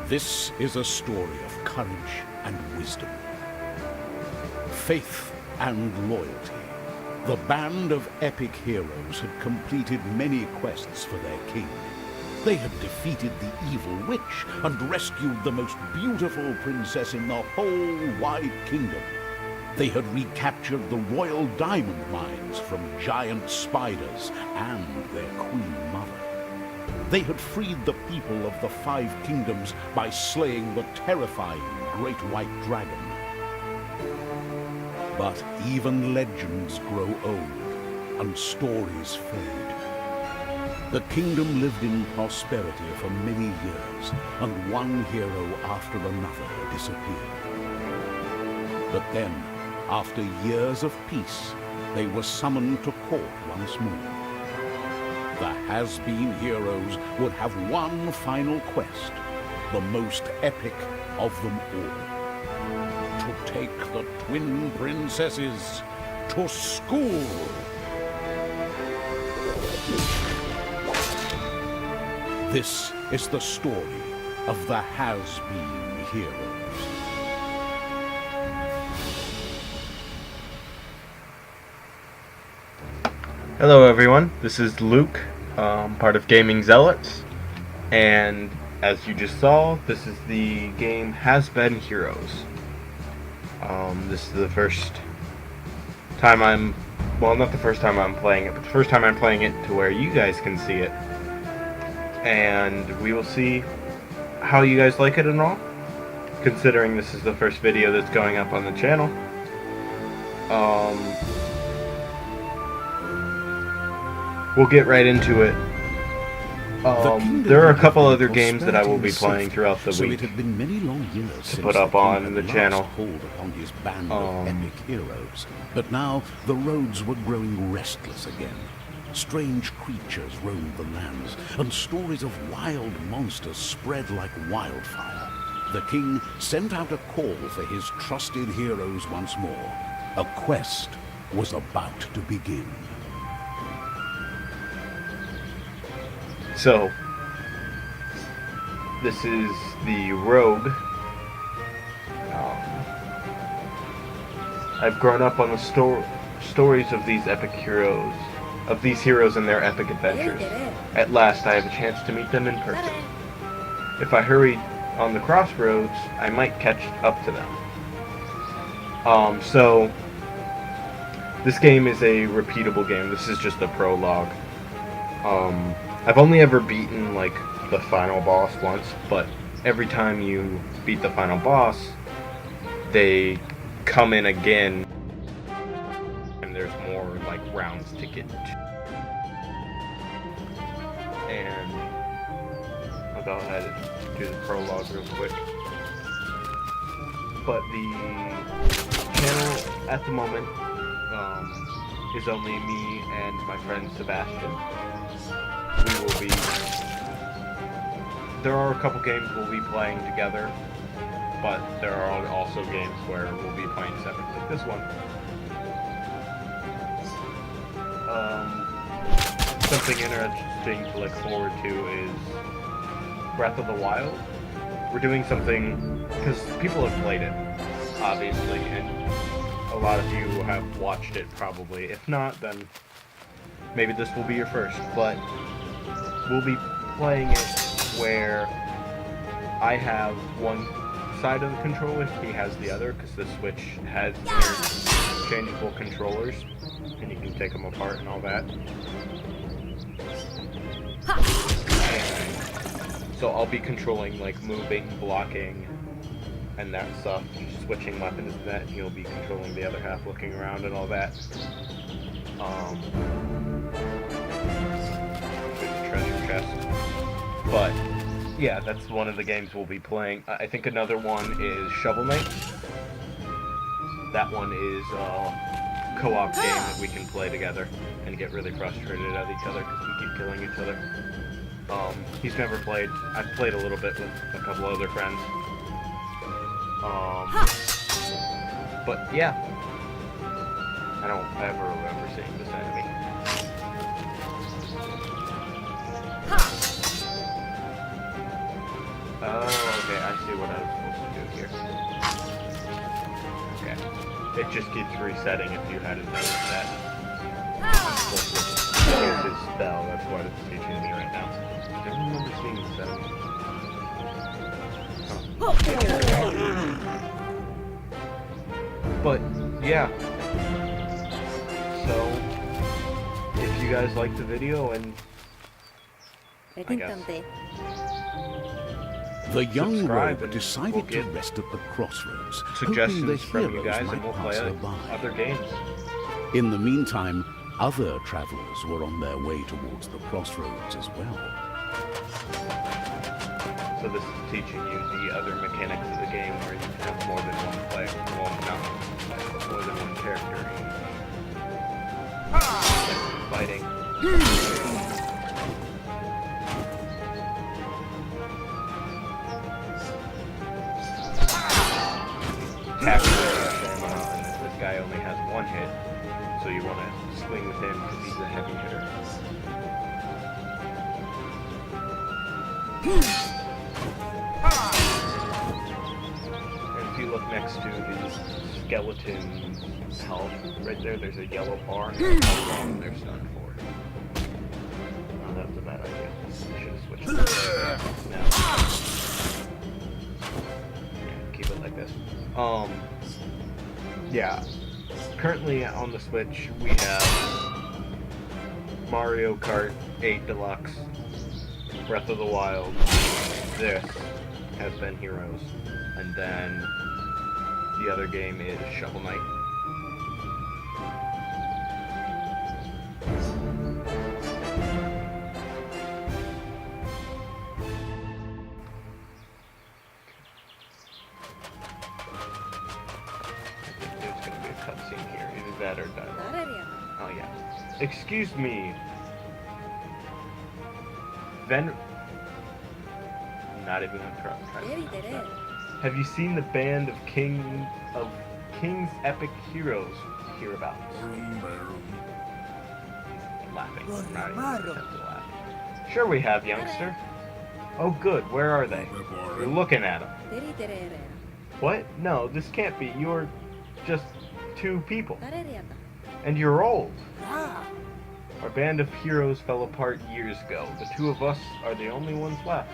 This is a story of courage and wisdom, faith and loyalty. The band of epic heroes had completed many quests for their king. They had defeated the evil witch and rescued the most beautiful princess in the whole wide kingdom. They had recaptured the royal diamond mines from giant spiders and their queen mother. They had freed the people of the Five Kingdoms by slaying the terrifying Great White Dragon. But even legends grow old and stories fade. The kingdom lived in prosperity for many years, and one hero after another disappeared. But then, after years of peace, they were summoned to court once more. The has-been heroes would have one final quest, the most epic of them all: to take the twin princesses to school. This is the story of the has-been heroes. Hello everyone, this is Luke, part of Gaming Zealots, and as you just saw, this is the game Has Been Heroes. This is the first time not the first time I'm playing it, but the first time I'm playing it to where you guys can see it. And we will see how you guys like it and all, considering this is the first video that's going up on the channel. We'll get right into it. There are a couple other games that I will be playing throughout the week to put up on the channel. Epic heroes. But now the roads were growing restless again. Strange creatures roamed the lands, and stories of wild monsters spread like wildfire. The king sent out a call for his trusted heroes once more. A quest was about to begin. So, this is the Rogue. I've grown up on the stories of these epic heroes, and their epic adventures. At last, I have a chance to meet them in person. If I hurry on the crossroads, I might catch up to them. So, this game is a repeatable game. This is just a prologue. I've only ever beaten, like, the final boss once, but every time you beat the final boss, they come in again, and there's more, like, rounds to get to. And I'll go ahead and do the prologue real quick. But the channel, at the moment, is only me and my friend Sebastian. There are a couple games we'll be playing together, but there are also games where we'll be playing separately, like this one. Something interesting to look forward to is Breath of the Wild. We're doing something, because people have played it, obviously, and a lot of you have watched it probably. If not, then maybe this will be your first, but we'll be playing it where I have one side of the controller, he has the other, because the Switch has interchangeable controllers, and you can take them apart and all that. And so I'll be controlling, like, moving, blocking, and that stuff, switching weapons and that, and you'll be controlling the other half, looking around and all that. Treasure chest. But yeah, that's one of the games we'll be playing. I think another one is Shovel Knight. That one is a co-op game that we can play together and get really frustrated at each other because we keep killing each other. He's never played. I've played a little bit with a couple other friends. But yeah, I don't ever remember seeing this enemy. Oh, okay, see what I was supposed to do here. Okay. It just keeps resetting if you hadn't noticed that. Here's his spell, that's what it's teaching me right now. I don't remember seeing the setting. But, yeah. So, if you guys liked the video and I guess The young subscribe rogue and decided we'll to get rest at the crossroads, hoping the suggestions from you heroes guys and might we'll pass play her by. other games. In the meantime, other travelers were on their way towards the crossroads as well. So this is teaching you the other mechanics of the game where you can have more than one player. Well, not one player, but more than one character. Fighting. Capture stamina, and this guy only has one hit, so you want to swing with him because he's a heavy hitter. And if you look next to the skeleton health, right there, there's a yellow bar. That's how long they're stunned for. Oh, that was a bad idea. I should have switched that. Now. Keep it like this. Yeah. Currently on the Switch, we have Mario Kart 8 Deluxe, Breath of the Wild, this has been Heroes, and then the other game is Shovel Knight. Cutscene here. Either that or dialogue. Oh yeah. Excuse me. Not even gonna try to pronounce that. Have you seen the band of King's epic heroes hereabouts? Laughing. Not even attempt to laugh. Sure we have, youngster. Oh good. Where are they? You're looking at them. What? No, this can't be. You're just two people. And you're old. Our band of heroes fell apart years ago. The two of us are the only ones left.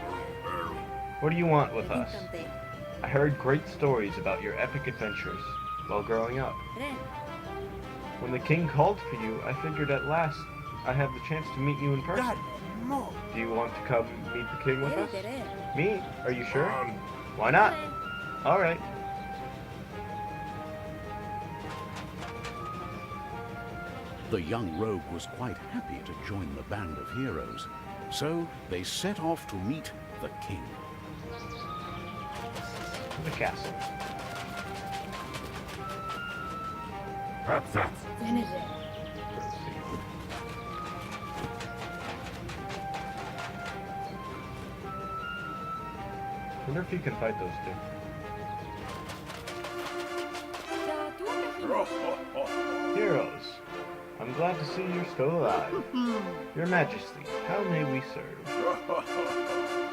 What do you want with us? I heard great stories about your epic adventures while growing up. When the king called for you, I figured at last I have the chance to meet you in person. Do you want to come meet the king with us? Me? Are you sure? Why not? Alright. The young rogue was quite happy to join the band of heroes, so they set off to meet the king. The castle. I wonder if you can fight those two. Heroes, I'm glad to see you're still alive. Your Majesty, how may we serve?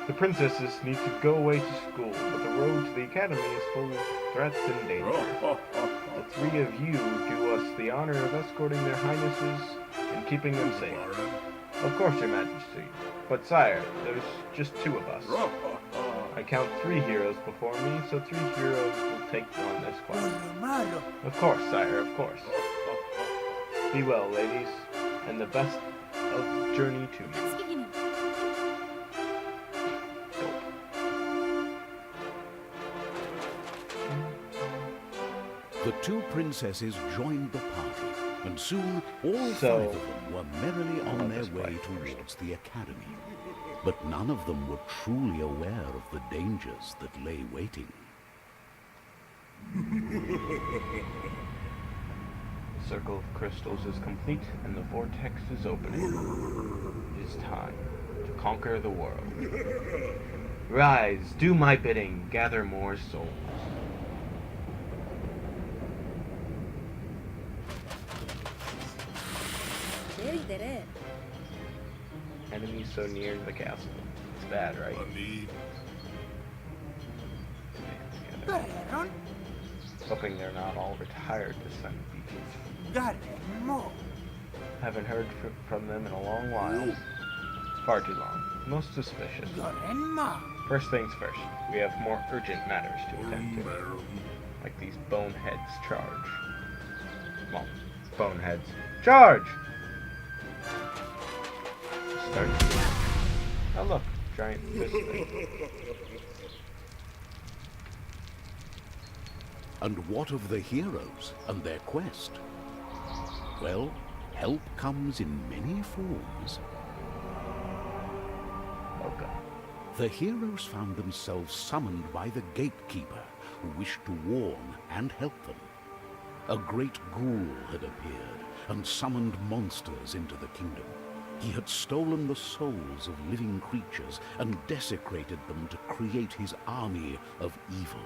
The princesses need to go away to school, but the road to the academy is full of threats and danger. The three of you do us the honor of escorting their highnesses and keeping them safe. Of course, Your Majesty. But sire, there's just two of us. I count 3 heroes before me, so 3 heroes will take on this quest. Of course, sire, of course. Be well, ladies, and the best of journey to you. The 2 princesses joined the party, and soon all 5 of them were merrily on their way towards the academy. But none of them were truly aware of the dangers that lay waiting. The circle of crystals is complete, and the vortex is opening. It is time to conquer the world. Rise, do my bidding, gather more souls. Enemies so near the castle. It's bad, right? Hoping they're not all retired Descent Beaches. Garemmo. Haven't heard from them in a long while. Far too long. Most suspicious. Garemma. First things first, we have more urgent matters to attend to. Like these boneheads charge. Well, boneheads. Charge! Start. Oh look, giant fish thing. And what of the heroes and their quest? Well, help comes in many forms. Okay. The heroes found themselves summoned by the gatekeeper, who wished to warn and help them. A great ghoul had appeared and summoned monsters into the kingdom. He had stolen the souls of living creatures and desecrated them to create his army of evil.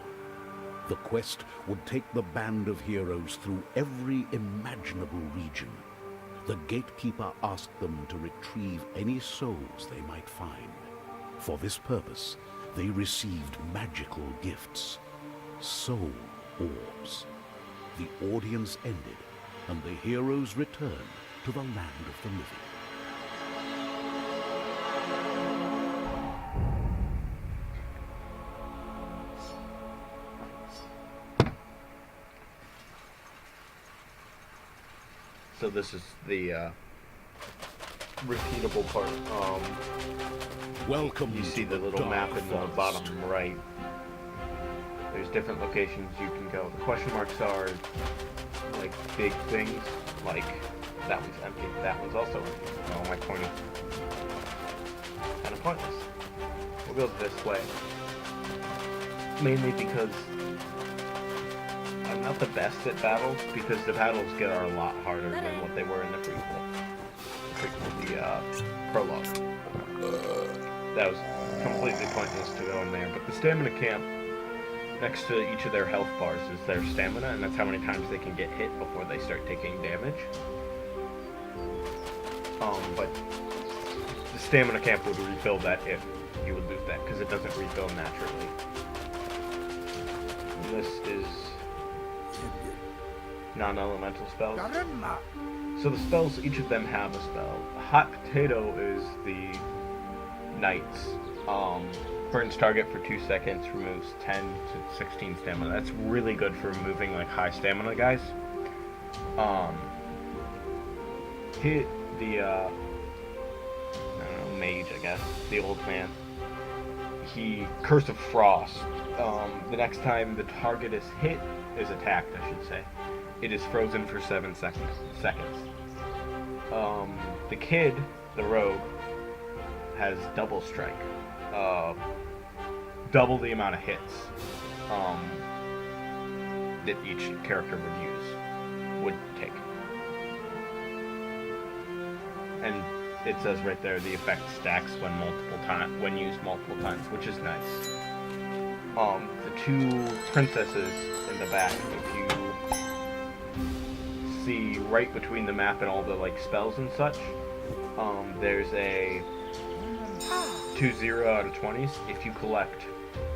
The quest would take the band of heroes through every imaginable region. The gatekeeper asked them to retrieve any souls they might find. For this purpose, they received magical gifts, soul orbs. The audience ended, and the heroes returned to the land of the living. So this is the repeatable part. Welcome. You see the little map in the bottom right. There's different locations you can go. The question marks are like big things, like that one's empty, that one's also empty. Oh, my point is kind of pointless. We'll go this way. Mainly because I'm not the best at battles, because the battles are a lot harder than what they were in the prequel. The prologue. That was completely pointless to go in there, but the stamina camp, next to each of their health bars is their stamina, and that's how many times they can get hit before they start taking damage. But the stamina camp would refill that if you would lose that, because it doesn't refill naturally. This is non-elemental spells. Garemma. So the spells, each of them have a spell. Hot Potato is the Knight's. Burns target for 2 seconds, removes 10 to 16 stamina. That's really good for removing like high stamina guys. Hit the I don't know, mage, I guess, the old man. He Curse of Frost. The next time the target is hit, is attacked, I should say, it is frozen for 7 seconds. The kid, the rogue, has double strike. Double the amount of hits that each character would take. And it says right there the effect stacks when used multiple times, which is nice. The two princesses in the back, if you see right between the map and all the like spells and such, there's a 2-0 out of 20s. If you collect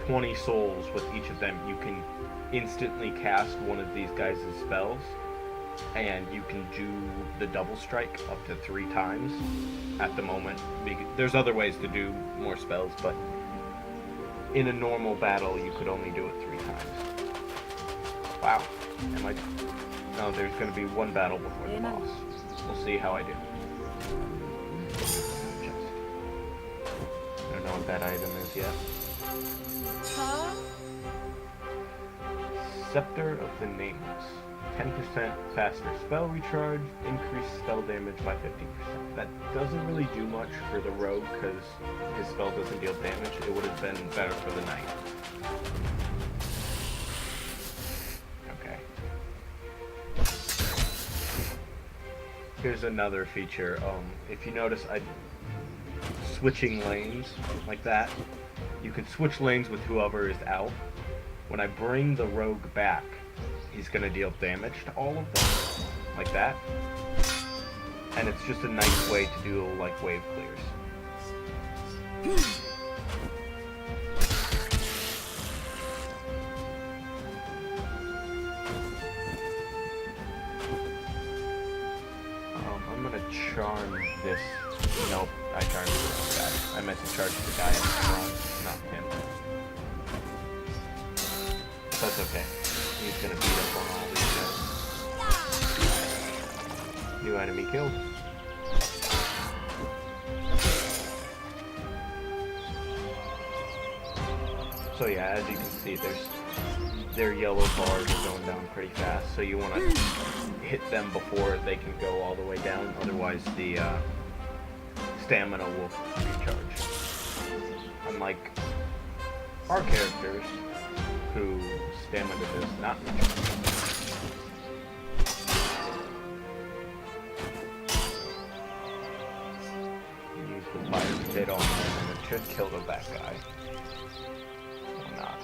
20 souls with each of them, you can instantly cast one of these guys' spells, and you can do the double strike up to 3 times at the moment. There's other ways to do more spells, but in a normal battle you could only do it 3 times. Wow. No, there's going to be one battle before the boss. We'll see how I do. I don't know what that item is yet. Scepter of the Nameless. 10% faster spell recharge, increased spell damage by 50%. That doesn't really do much for the rogue because his spell doesn't deal damage. It would have been better for the knight. Okay. Here's another feature. If you notice, switching lanes like that. You can switch lanes with whoever is out. When I bring the rogue back, he's going to deal damage to all of them, like that. And it's just a nice way to do like wave clears. charm this. Nope, I charmed the wrong guy. I meant to charge the guy in front, not him. That's okay. He's gonna beat up on all these guys. New enemy killed. So yeah, as you can see, their yellow bars are going down pretty fast, so you want to hit them before they can go all the way down, otherwise the stamina will recharge. Unlike our characters, who stamina does not recharge. Use the fire pit on them and it should kill the back guy. Or not.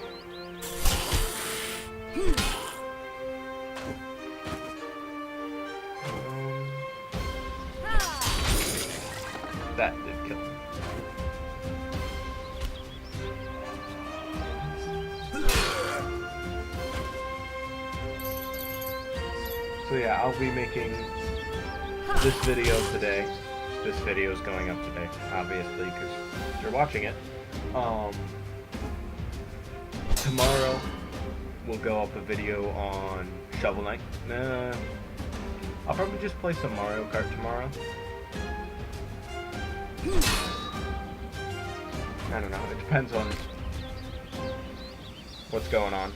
That did kill him. So yeah, I'll be making this video today. This video is going up today, obviously, because you're watching it. Tomorrow we'll go up a video on Shovel Knight. I'll probably just play some Mario Kart tomorrow. I don't know, it depends on what's going on.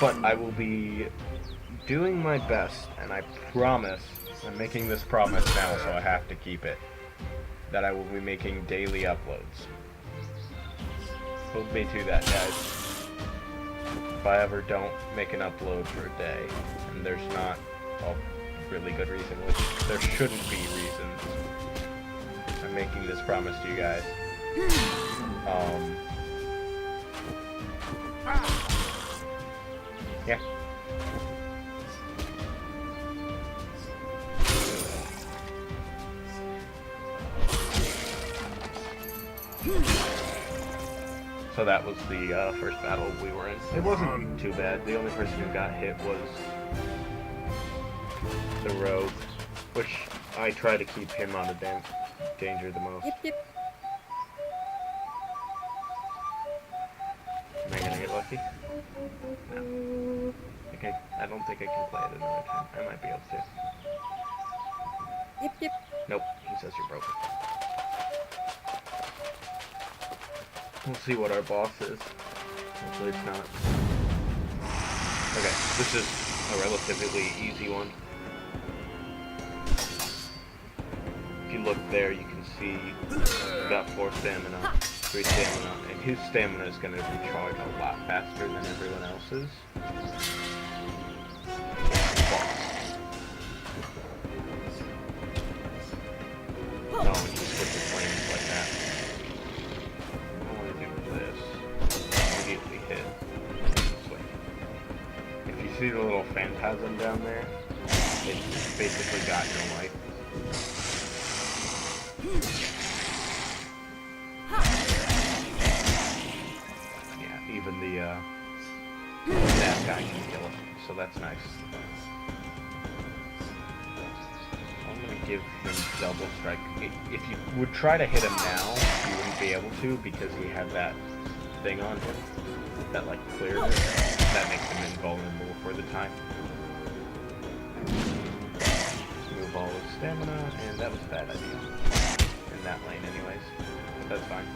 But I will be doing my best, and I promise, I'm making this promise now so I have to keep it, that I will be making daily uploads. Hold me to that, guys. If I ever don't make an upload for a day, and there's not a really good reason, which there shouldn't be reasons, I'm making this promise to you guys. Yeah. So that was the first battle we were in. It wasn't too bad. The only person who got hit was the rogue, which I try to keep him out of danger the most. Yep. Am I gonna get lucky? No. Okay, I don't think I can play it another time. I might be able to. Yep. Nope, he says you're broken. We'll see what our boss is. Hopefully it's not. Okay, this is a relatively easy one. If you look there, you can see he's got 4 stamina, 3 stamina, and his stamina is going to recharge a lot faster than everyone else's. No, when you switch the flames like that. I want to do this. Immediately hit. This way. If you see the little phantasm down there, it's basically got your life. Yeah, even that guy can kill it, so that's nice. I'm gonna give him double strike. If you would try to hit him now, you wouldn't be able to because he had that thing on him that like cleared it. That makes him invulnerable for the time. Move all his stamina, and that was a bad idea. In that lane anyways. But that's fine.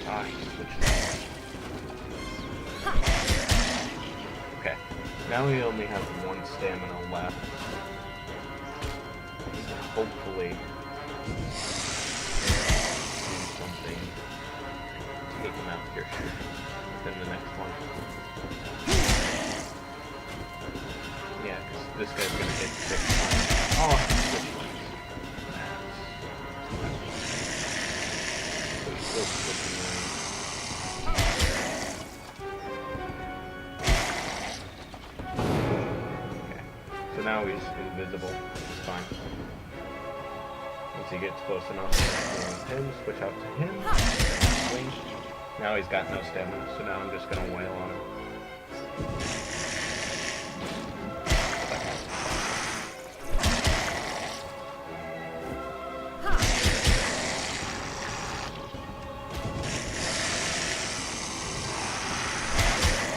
Ah, he switched. Okay. Now he only has 1 stamina left. Hopefully do something to take him out here within the next one. Yeah, because this guy's gonna hit 6 times. Oh, 6 times. So he's still switching lanes. So now he's invisible. It's fine. Once he gets close enough, him, switch out to him. Swing. Now he's got no stamina, so now I'm just gonna wail on him.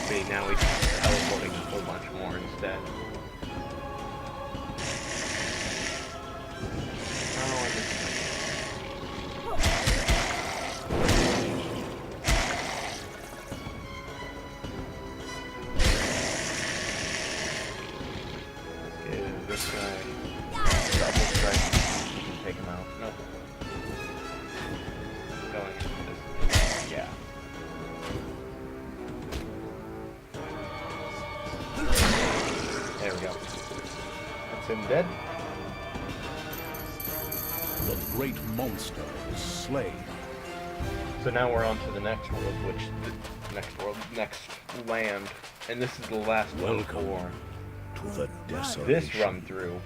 See, now he's teleporting a whole bunch more instead. This guy, double strike, you can take him out. Nope. Going into this. Yeah. There we go. That's him dead. The great monster is slain. So now we're on to the next world, next land, and this is the last one for to the desolation. this run through.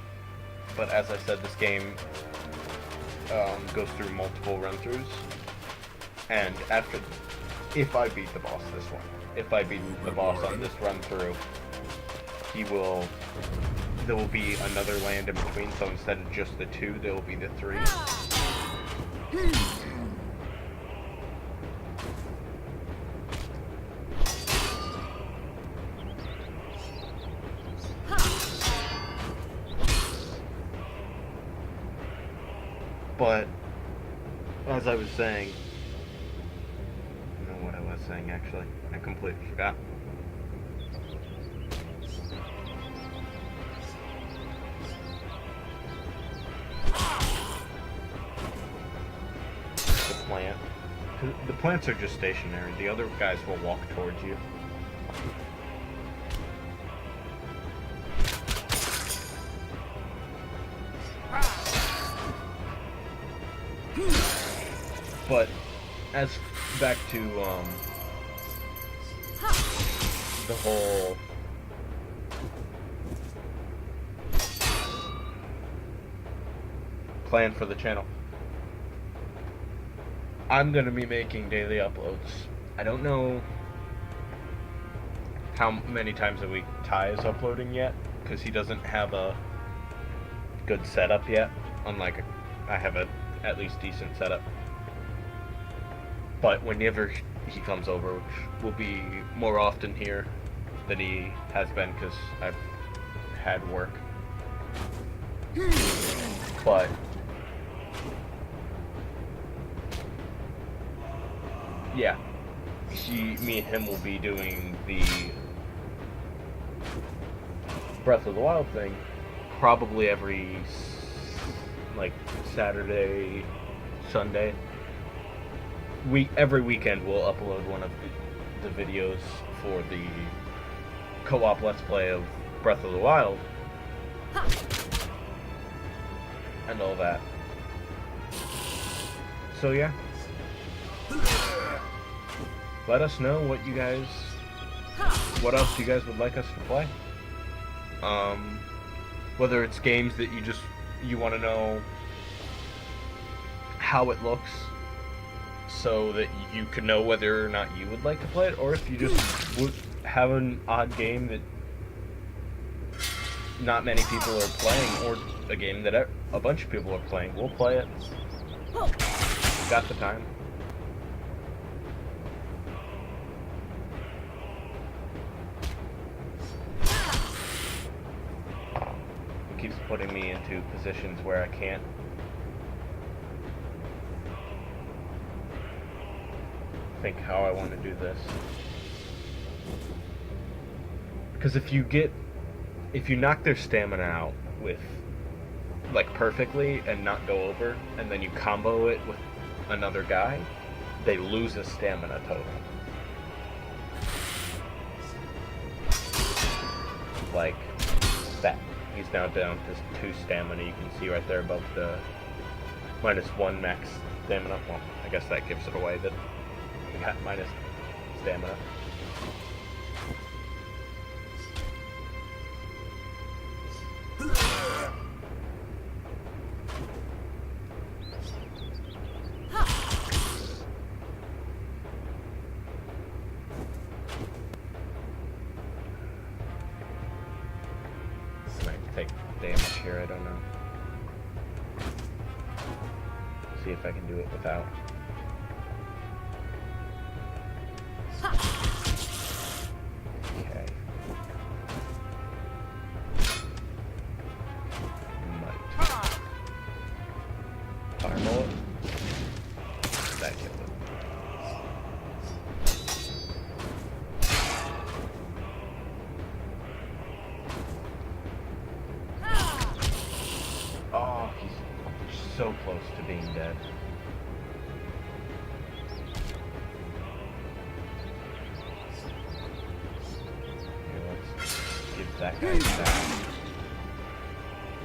But as I said, this game goes through multiple run throughs, and if I beat the boss this one, if I beat the boss on this run through, there will be another land in between, so instead of just the 2, there will be the 3. But, as I was saying, I don't know what I was saying actually, I completely forgot. Plant. The plants are just stationary. The other guys will walk towards you. But as back to the whole plan for the channel. I'm going to be making daily uploads. I don't know how many times a week Ty is uploading yet, because he doesn't have a good setup yet, unlike I have a at least decent setup. But whenever he comes over, which will be more often here than he has been, because I've had work. But yeah, me and him will be doing the Breath of the Wild thing probably every Saturday, Sunday. Every weekend we'll upload one of the videos for the co-op Let's Play of Breath of the Wild and all that. So yeah. Let us know what else you guys would like us to play. Whether it's games that you want to know how it looks, so that you can know whether or not you would like to play it, or if you just would have an odd game that not many people are playing, or a game that a bunch of people are playing, we'll play it. We've got the time. It keeps putting me into positions where I can't think how I want to do this. Because if you knock their stamina out with perfectly and not go over, and then you combo it with another guy, they lose a stamina total. Like that. He's now down to 2 stamina. You can see right there above the -1 max stamina. Well, I guess that gives it away that we got minus stamina. take damage here, I don't know. See if I can do it without. Okay. Might. Fire bullet. That killed it. Oh, he's so close to being dead. Here, let's give that guy that.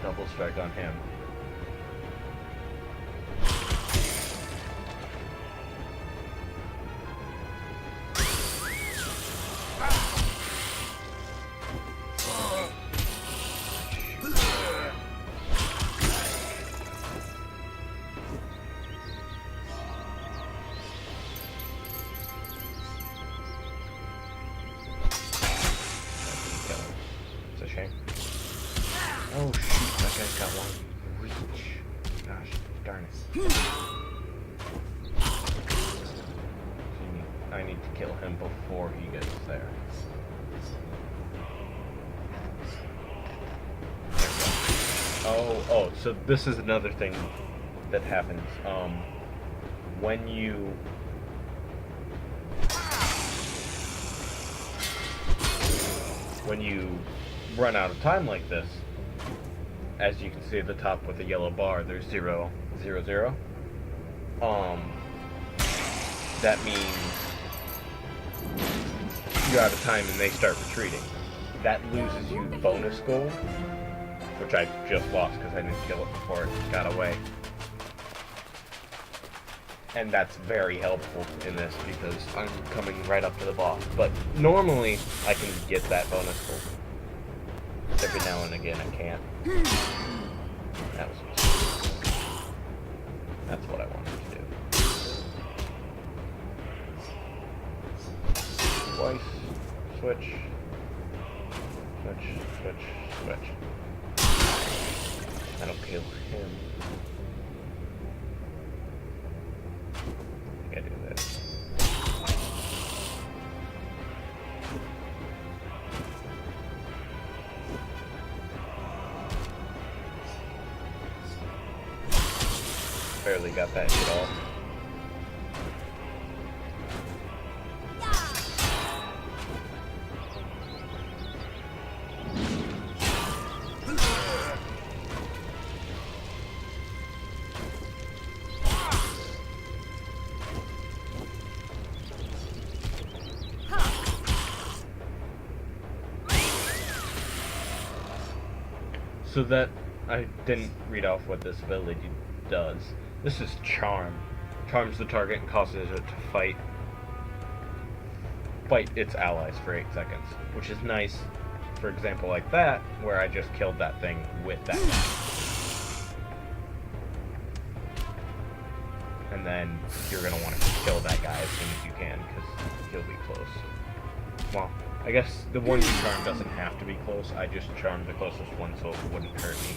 Double strike on him. It's a shame. Oh shoot, that guy's got one reach. Gosh, darn it. I need to kill him before he gets there. Oh, so this is another thing that happens. When you run out of time like this, as you can see at the top with the yellow bar, there's 0, 0, 0. That means you're out of time and they start retreating. That loses you bonus gold, which I just lost because I didn't kill it before it got away. And that's very helpful in this because I'm coming right up to the boss. But normally I can get that bonus gold. Every now and again I can't. That was a mistake. That's what I wanted to do. Twice. Switch. Switch, switch, switch. I don't kill him. I do this. Barely got that hit off. So that, I didn't read off what this ability does. This is Charm. Charms the target and causes it to fight its allies for 8 seconds. Which is nice, for example like that, where I just killed that thing with that guy. And then you're going to want to kill that guy as soon as you can, because he'll be close. Well, I guess the one you charm doesn't have to be close. I just charmed the closest one so it wouldn't hurt me.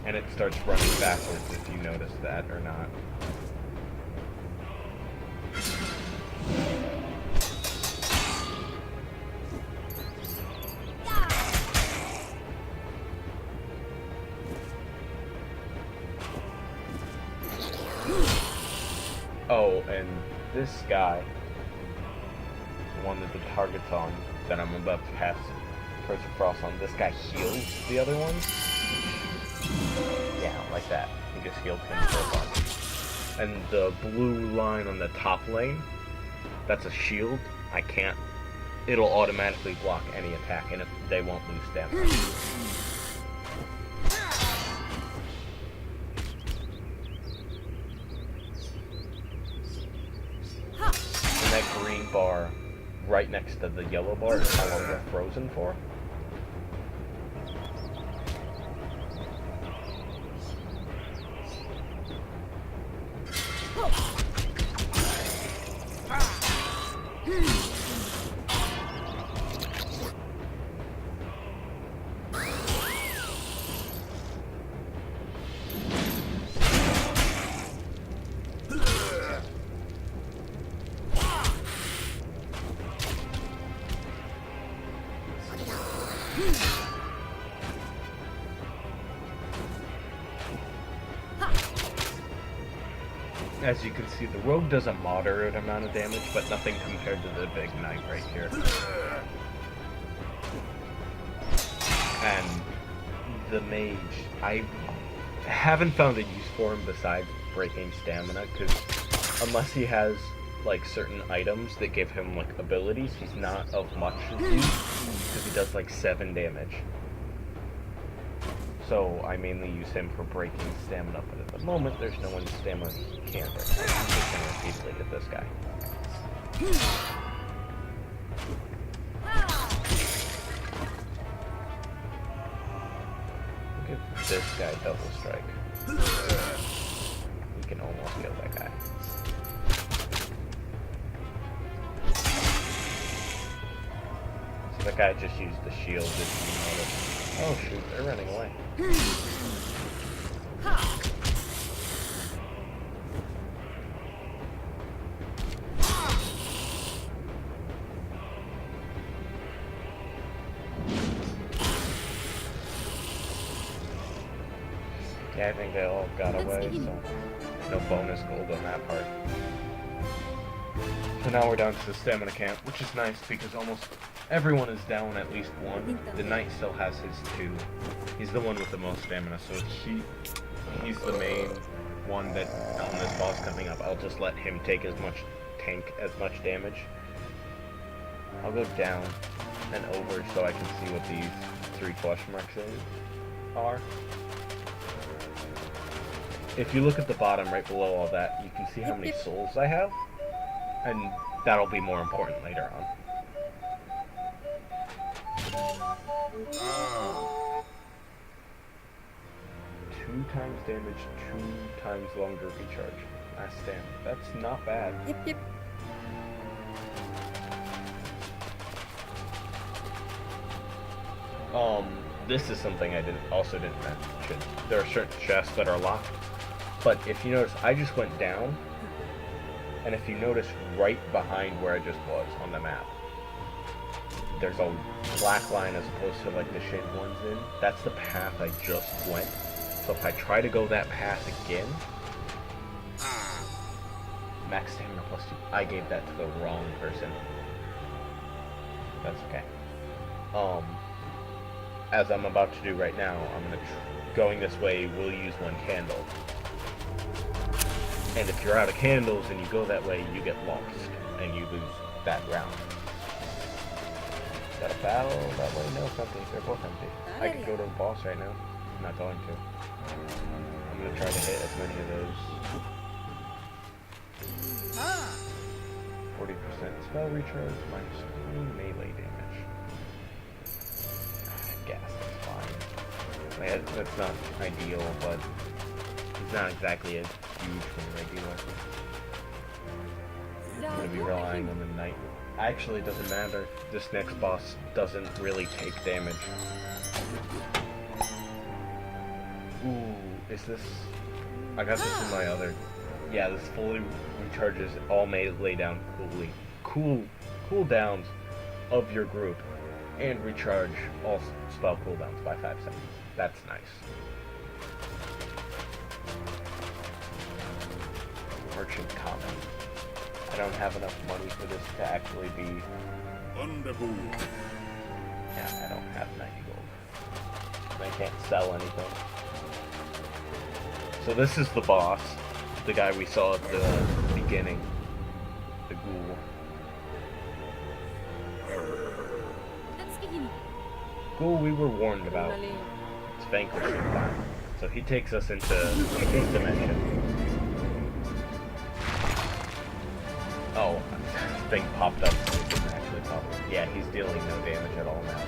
And it starts running backwards if you notice that or not. Oh, and this guy, the one that the target's on, that I'm about to pass Curse of Frost on, this guy heals the other ones. Yeah, like that. He just healed him for a bunch. And the blue line on the top lane, that's a shield. I can't. It'll automatically block any attack, and they won't lose damage. And that green bar right next to the yellow bar is how long they're frozen for. as you can see, the rogue does a moderate amount of damage, but nothing compared to the big knight right here. And the mage, I haven't found a use for him besides breaking stamina, because unless he has like certain items that give him like abilities, he's not of much use, because he does like 7 damage. So I mainly use him for breaking stamina, but at the moment there's no one stamina can break. So I'm just gonna repeatedly hit this guy. Give this guy double strike. We can almost kill that guy. So that guy just used the shield, didn't even notice. Oh shoot, they're running away. Yeah, I think they all got away, so no bonus gold on that part. So now we're down to the stamina camp, which is nice because almost everyone is down at least 1. The knight still has his 2. He's the one with the most stamina, so he's the main one that on this boss coming up. I'll just let him take as much damage. I'll go down and over so I can see what these 3 question marks are. If you look at the bottom right below all that, you can see how many souls I have, and that'll be more important later on. 2 times damage, 2 times longer recharge. Last stand. That's not bad. Yep. This is something I also didn't mention. There are certain chests that are locked, but if you notice, I just went down, and if you notice right behind where I just was on the map, there's a black line as opposed to like the shade ones in. That's the path I just went. So if I try to go that path again, max stamina plus 2. I gave that to the wrong person. That's okay. As I'm about to do right now, I'm going this way, we'll use 1 candle. And if you're out of candles and you go that way, you get lost, and you lose that round. Got a battle that way? No, it's empty. They're both empty. I could go to the boss right now. I'm not going to. I'm going to try to hit as many of those. 40% spell recharge, minus 20 melee damage. I guess that's fine. Like, that's not ideal, but it's not exactly as huge from the regular. I'm going to be relying on the knight. Actually, it doesn't matter. This next boss doesn't really take damage. Ooh, is this... I got this in my other... Yeah, this fully recharges all melee down cooldowns of your group, and recharge all spell cooldowns by 5 seconds. That's nice. Merchant common. I don't have enough money for this to actually be... Yeah, I don't have 90 gold. And I can't sell anything. So this is the boss. The guy we saw at the beginning. The ghoul. Ghoul we were warned about. It's vanquishing time. So he takes us into his dimension. Oh, thing popped up, so it didn't actually pop up. Yeah, he's dealing no damage at all now.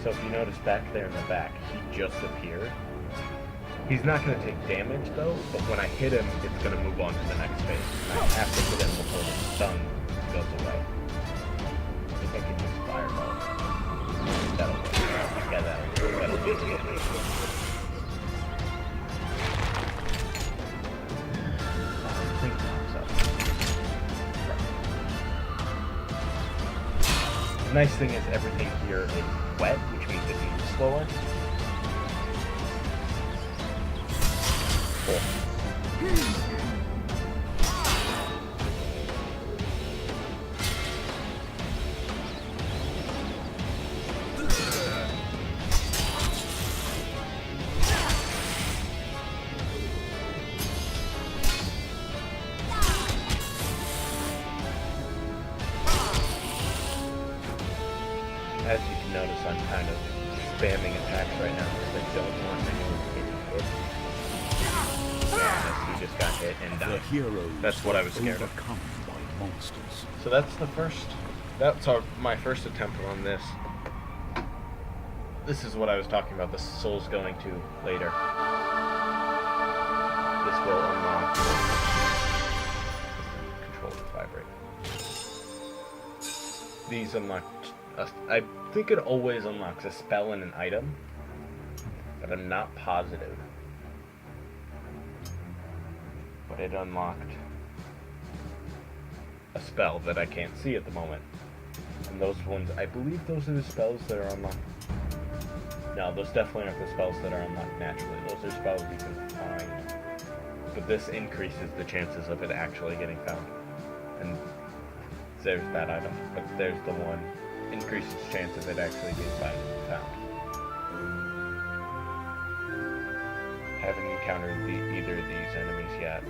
So if you notice back there in the back, he just appeared. He's not going to take damage though, but when I hit him, it's going to move on to the next phase. And I have to hit him before the stun goes away. I think I can use Fireball. That'll work. Yeah, that'll do the damage. The nice thing is everything here is wet, which means it moves slower. Cool. As you can notice, I'm kind of spamming attacks right now because I don't want anyone getting hit. Yeah, he just got hit and The died. heroes That's what I was scared of. overcome by monsters. So that's the first. That's my first attempt on this. This is what I was talking about. The soul's going to later. This will unlock. Control the vibrate. These unlock. I think it always unlocks a spell and an item, but I'm not positive. But it unlocked a spell that I can't see at the moment. And those ones, I believe those are the spells that are unlocked. No, those definitely aren't the spells that are unlocked naturally. Those are spells you can find. But this increases the chances of it actually getting found. And there's that item. But there's the one. Increases chance of it actually being found. Haven't encountered either of these enemies yet.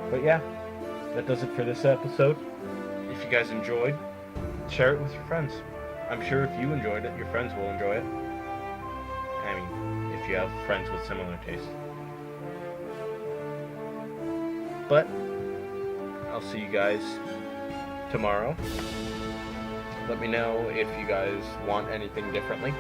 But yeah, that does it for this episode. If you guys enjoyed, share it with your friends. I'm sure if you enjoyed it, your friends will enjoy it. I mean, if you have friends with similar tastes. But I'll see you guys tomorrow. Let me know if you guys want anything differently.